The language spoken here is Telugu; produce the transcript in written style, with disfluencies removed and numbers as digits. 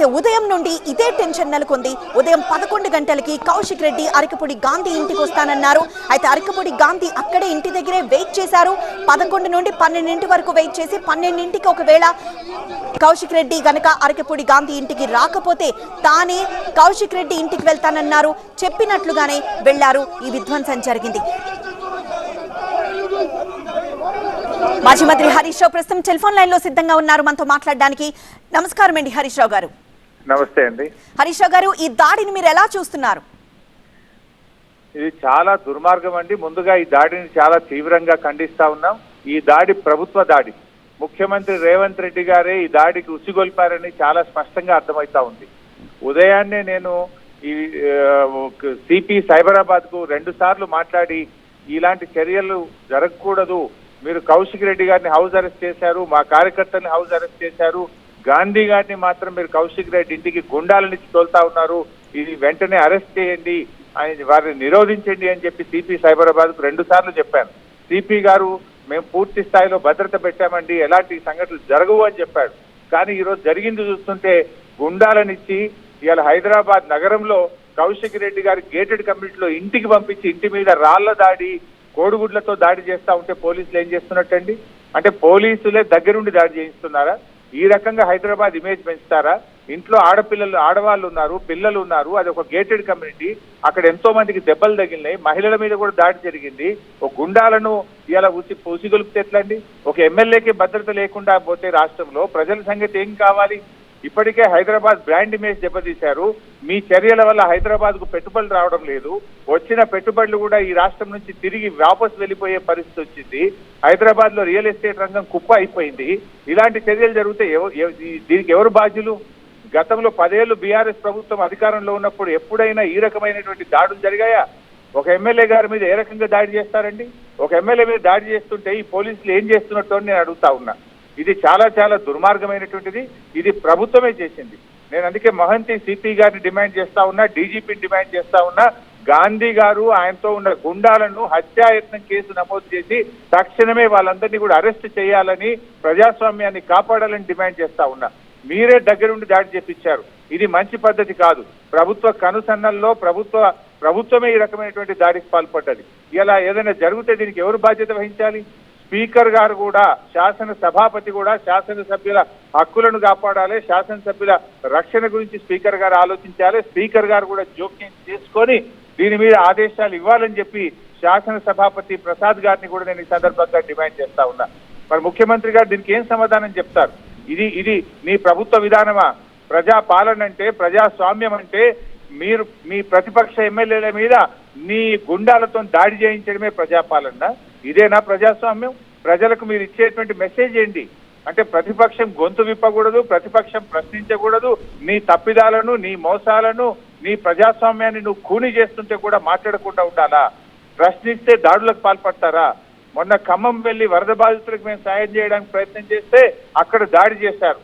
అయితే ఉదయం నుండి ఇదే టెన్షన్ నెలకొంది. ఉదయం 11 గంటలకి కౌశిక్ రెడ్డి అరకపూడి గాంధీ ఇంటికి వస్తానన్నారు. అయితే అరకపూడి గాంధీ అక్కడే ఇంటి దగ్గరే వెయిట్ చేశారు. 11 నుండి 12 వరకు వెయిట్ చేసి 12కి ఒకవేళ కౌశిక్ రెడ్డి గనక అరకపూడి గాంధీ ఇంటికి రాకపోతే తానే కౌశిక్ రెడ్డి ఇంటికి వెళ్తానన్నారు. చెప్పినట్లుగానే వెళ్లారు. ఈ విధ్వంసం జరిగింది. మాజీ మంత్రి హరీష్ రావు ప్రస్తుతం టెలిఫోన్ లైన్ లో సిద్ధంగా ఉన్నారు మనతో మాట్లాడడానికి. నమస్కారం అండి హరీష్ రావు గారు. నమస్తే అండి. హరీష్ రావు గారు, ఈ దాడిని మీరు ఎలా చూస్తున్నారు? ఇది చాలా దుర్మార్గం అండి. ముందుగా ఈ దాడిని చాలా తీవ్రంగా ఖండిస్తా ఉన్నాం. ఈ దాడి ప్రభుత్వ దాడి. ముఖ్యమంత్రి రేవంత్ రెడ్డి గారే ఈ దాడికి ఉసిగొల్పారని చాలా స్పష్టంగా అర్థమవుతా ఉంది. ఉదయాన్నే నేను ఈ సిపి సైబరాబాద్ కు 2 సార్లు మాట్లాడి ఇలాంటి చర్యలు జరగకూడదు, మీరు కౌశిక్ రెడ్డి గారిని హౌస్ అరెస్ట్ చేశారు, మా కార్యకర్తల్ని హౌస్ అరెస్ట్ చేశారు, గాంధీ గారిని మాత్రం మీరు కౌశిక్ రెడ్డి ఇంటికి గుండాలనిచ్చి తోలుతా ఉన్నారు, ఇది వెంటనే అరెస్ట్ చేయండి, వారిని నిరోధించండి అని చెప్పి సిపి సైబరాబాద్ కు 2 సార్లు చెప్పాను. సిపి గారు మేము పూర్తి స్థాయిలో భద్రత పెట్టామండి, ఎలాంటి సంఘటనలు జరగవు అని చెప్పాడు. కానీ ఈరోజు జరిగింది చూస్తుంటే గుండాలనిచ్చి ఇవాళ హైదరాబాద్ నగరంలో కౌశిక్ రెడ్డి గారి గేటెడ్ కమ్యూనిటీలో ఇంటికి పంపించి ఇంటి మీద రాళ్ల దాడి, కోడిగుడ్లతో దాడి చేస్తా ఉంటే పోలీసులు ఏం చేస్తున్నట్టండి? అంటే పోలీసులే దగ్గరుండి దాడి చేయిస్తున్నారా? ఈ రకంగా హైదరాబాద్ ఇమేజ్ పెంచుతారా? ఇంట్లో ఆడవాళ్ళు ఉన్నారు, పిల్లలు ఉన్నారు, అది ఒక గేటెడ్ కమ్యూనిటీ, అక్కడ ఎంతో మందికి దెబ్బలు తగిలినాయి, మహిళల మీద కూడా దాడి జరిగింది. ఒక గుండాలను ఇలా ఉసిగొలిపితే ఎట్లండి? ఒక ఎమ్మెల్యేకి భద్రత లేకుండా పోతే రాష్ట్రంలో ప్రజల సంగతి ఏం కావాలి? ఇప్పటికే హైదరాబాద్ బ్రాండ్ ఇమేజ్ దెబ్బతీశారు. మీ చర్యల వల్ల హైదరాబాద్ కు పెట్టుబడులు రావడం లేదు, వచ్చిన పెట్టుబడులు కూడా ఈ రాష్ట్రం నుంచి తిరిగి వాపసు వెళ్లిపోయే పరిస్థితి వచ్చింది. హైదరాబాద్ లో రియల్ ఎస్టేట్ రంగం కుప్ప అయిపోయింది. ఇలాంటి చర్యలు జరిగితే దీనికి ఎవరు బాధ్యులు? గతంలో 10 ఏళ్లు బీఆర్ఎస్ ప్రభుత్వం అధికారంలో ఉన్నప్పుడు ఎప్పుడైనా ఈ రకమైనటువంటి దాడులు జరిగాయా? ఒక ఎమ్మెల్యే గారి మీద ఏ రకంగా దాడి చేస్తారండి? ఒక ఎమ్మెల్యే మీద దాడి చేస్తుంటే ఈ పోలీసులు ఏం చేస్తున్నట్టు నేను అడుగుతా ఉన్నా. ఇది చాలా చాలా దుర్మార్గమైనటువంటిది. ఇది ప్రభుత్వమే చేసింది. నేను అందుకే మహంతి సిపి గారిని డిమాండ్ చేస్తా ఉన్నా, డీజీపీని డిమాండ్ చేస్తా ఉన్నా, గాంధీ గారు ఆయనతో ఉన్న గుండాలను హత్యాయత్నం కేసు నమోదు చేసి తక్షణమే వాళ్ళందరినీ కూడా అరెస్ట్ చేయాలని, ప్రజాస్వామ్యాన్ని కాపాడాలని డిమాండ్ చేస్తా ఉన్నా. మీరే దగ్గరుండి దాడి చేపించారు. ఇది మంచి పద్ధతి కాదు. ప్రభుత్వ కనుసన్నల్లో ప్రభుత్వమే ఈ రకమైనటువంటి దాడికి పాల్పడ్డది. ఇలా ఏదైనా జరిగితే దీనికి ఎవరు బాధ్యత వహించాలి? స్పీకర్ గారు కూడా, శాసన సభాపతి కూడా శాసనసభ్యుల హక్కులను కాపాడాలి, శాసనసభ్యుల రక్షణ గురించి స్పీకర్ గారు ఆలోచించాలి. స్పీకర్ గారు కూడా జోక్యం చేసుకొని దీని మీద ఆదేశాలు ఇవ్వాలని చెప్పి శాసన సభాపతి ప్రసాద్ గారిని కూడా నేను ఈ సందర్భంగా డిమాండ్ చేస్తా ఉన్నా. మరి ముఖ్యమంత్రి గారు దీనికి ఏం సమాధానం చెప్తారు? ఇది మీ ప్రభుత్వ విధానమా? ప్రజా పాలన అంటే, ప్రజాస్వామ్యం అంటే మీరు మీ ప్రతిపక్ష ఎమ్మెల్యేల మీద నీ గుండాలతో దాడి చేయించడమే ప్రజాపాలన? ఇదేనా ప్రజాస్వామ్యం? ప్రజలకు మీరు ఇచ్చేటువంటి మెసేజ్ ఏంటి? అంటే ప్రతిపక్షం గొంతు విప్పకూడదు, ప్రతిపక్షం ప్రశ్నించకూడదు, నీ తప్పిదాలను, నీ మోసాలను, నీ ప్రజాస్వామ్యాన్ని నువ్వు ఖూనీ చేస్తుంటే కూడా మాట్లాడకుండా ఉండాలా? ప్రశ్నిస్తే దాడులకు పాల్పడతారా? మొన్న ఖమ్మం వెళ్లి వరద బాధితులకు మేము సాయం చేయడానికి ప్రయత్నం చేస్తే అక్కడ దాడి చేశారు.